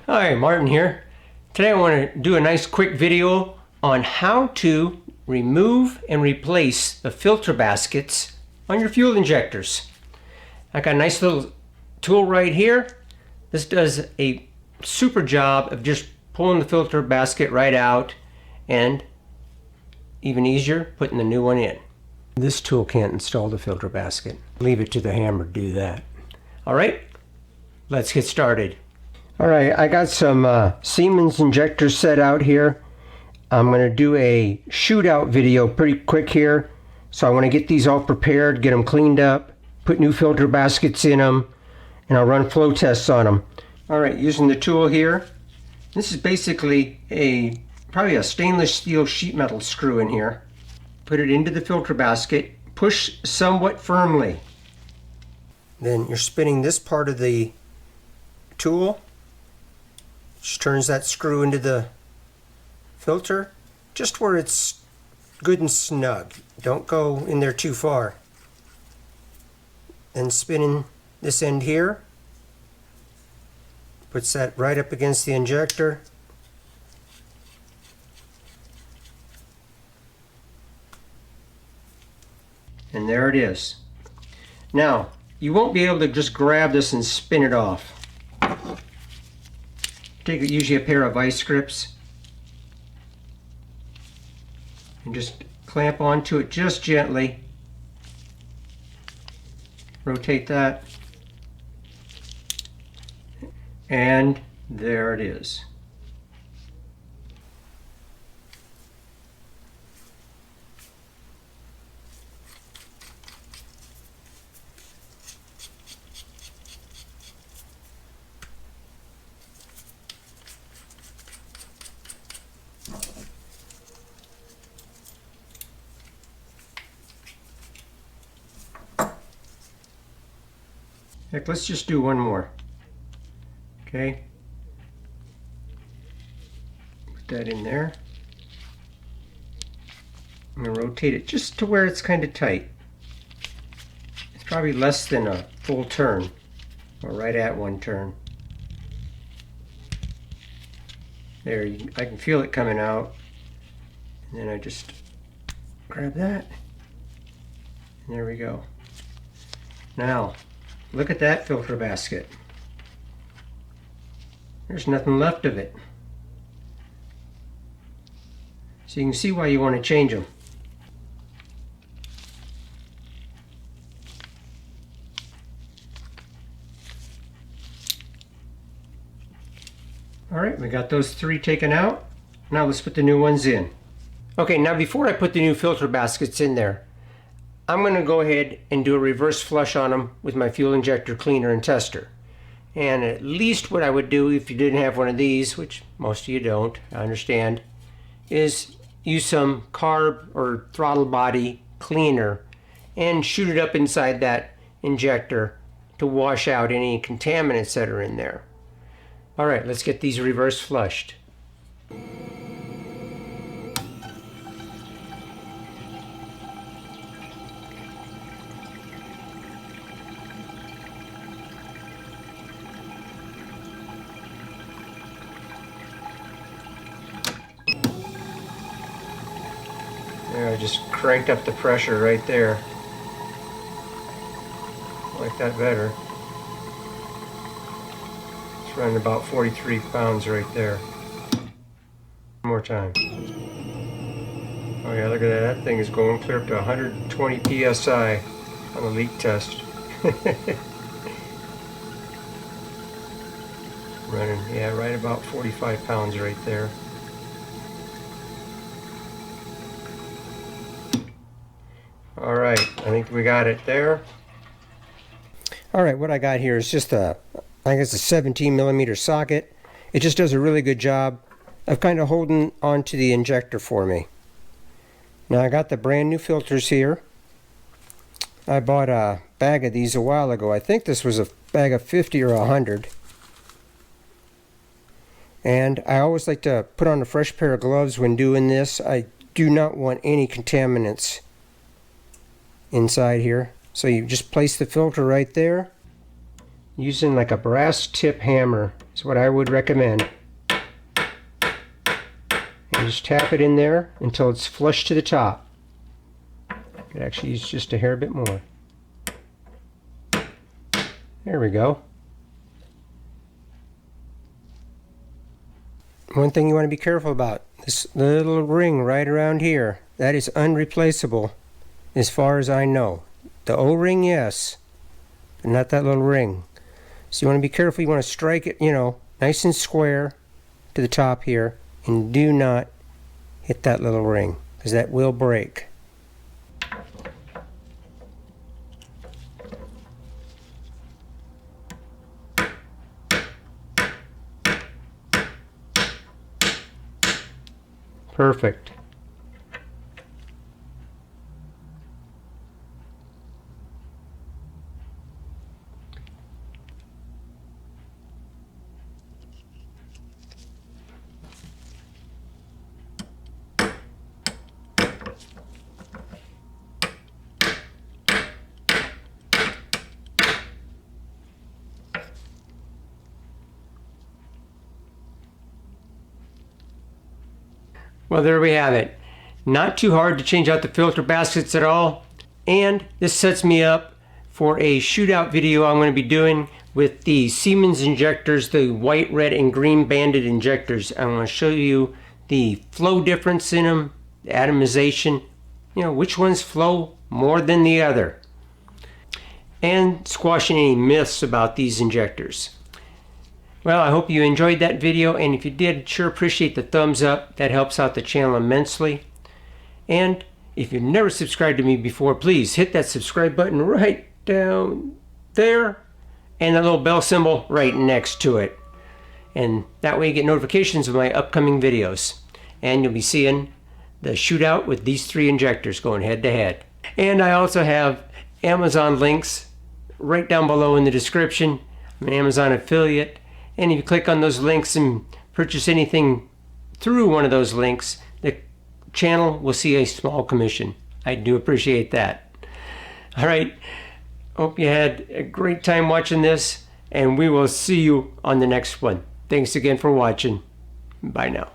Hi, Martin here. Today I want to do a nice quick video on how to remove and replace the filter baskets on your fuel injectors. I got a nice little tool right here. This does a super job of just pulling the filter basket right out, and even easier, putting the new one in. This tool can't install the filter basket. Leave it to the hammer to do that. All right, let's get started. All right, I got some Siemens injectors set out here. I'm going to do a shootout video pretty quick here. So I want to get these all prepared, get them cleaned up, put new filter baskets in them, and I'll run flow tests on them. All right, using the tool here. This is basically probably a stainless steel sheet metal screw in here. Put it into the filter basket, push somewhat firmly. Then you're spinning this part of the tool. Just turns that screw into the filter, just where it's good and snug. Don't go in there too far. Then spinning this end here, puts that right up against the injector. And there it is. Now, you won't be able to just grab this and spin it off. Take usually a pair of vice grips and just clamp onto it just gently. Rotate that, and there it is. Heck, let's just do one more. Okay. Put that in there. I'm going to rotate it just to where it's kind of tight. It's probably less than a full turn, or right at one turn. There, I can feel it coming out. And then I just grab that. And there we go. Now, look at that filter basket. There's nothing left of it. So you can see why you want to change them. Alright, we got those three taken out. Now let's put the new ones in. Okay, now before I put the new filter baskets in there, I'm going to go ahead and do a reverse flush on them with my fuel injector cleaner and tester. And at least what I would do if you didn't have one of these, which most of you don't, I understand, is use some carb or throttle body cleaner and shoot it up inside that injector to wash out any contaminants that are in there. All right, let's get these reverse flushed. There, I just cranked up the pressure right there. I like that better. It's running about 43 pounds right there. One more time. Oh yeah, look at that. That thing is going clear up to 120 psi on the leak test. Running, yeah, right about 45 pounds right there. All right, I think we got it there. All right, what I got here is just I think it's a 17 millimeter socket. It just does a really good job of kind of holding onto the injector for me. Now I got the brand new filters here. I bought a bag of these a while ago. I think this was a bag of 50 or 100. And I always like to put on a fresh pair of gloves when doing this. I do not want any contaminants inside here. So you just place the filter right there, using like a brass tip hammer is what I would recommend. And just tap it in there until it's flush to the top. You could actually use just a hair bit more. There we go. One thing you want to be careful about, this little ring right around here, that is unreplaceable as far as I know. The O-ring, yes, but not that little ring. So you want to be careful. You want to strike it, nice and square to the top here, and do not hit that little ring, because that will break. Perfect. Well, there we have it. Not too hard to change out the filter baskets at all. And this sets me up for a shootout video I'm going to be doing with the Siemens injectors, the white, red, and green banded injectors. I'm going to show you the flow difference in them, the atomization, which ones flow more than the other, and squashing any myths about these injectors. Well, I hope you enjoyed that video, and if you did, sure appreciate the thumbs up. That helps out the channel immensely. And if you've never subscribed to me before, please hit that subscribe button right down there and that little bell symbol right next to it. And that way you get notifications of my upcoming videos. And you'll be seeing the shootout with these three injectors going head to head. And I also have Amazon links right down below in the description. I'm an Amazon affiliate. And if you click on those links and purchase anything through one of those links, the channel will see a small commission. I do appreciate that. All right. Hope you had a great time watching this, and we will see you on the next one. Thanks again for watching. Bye now.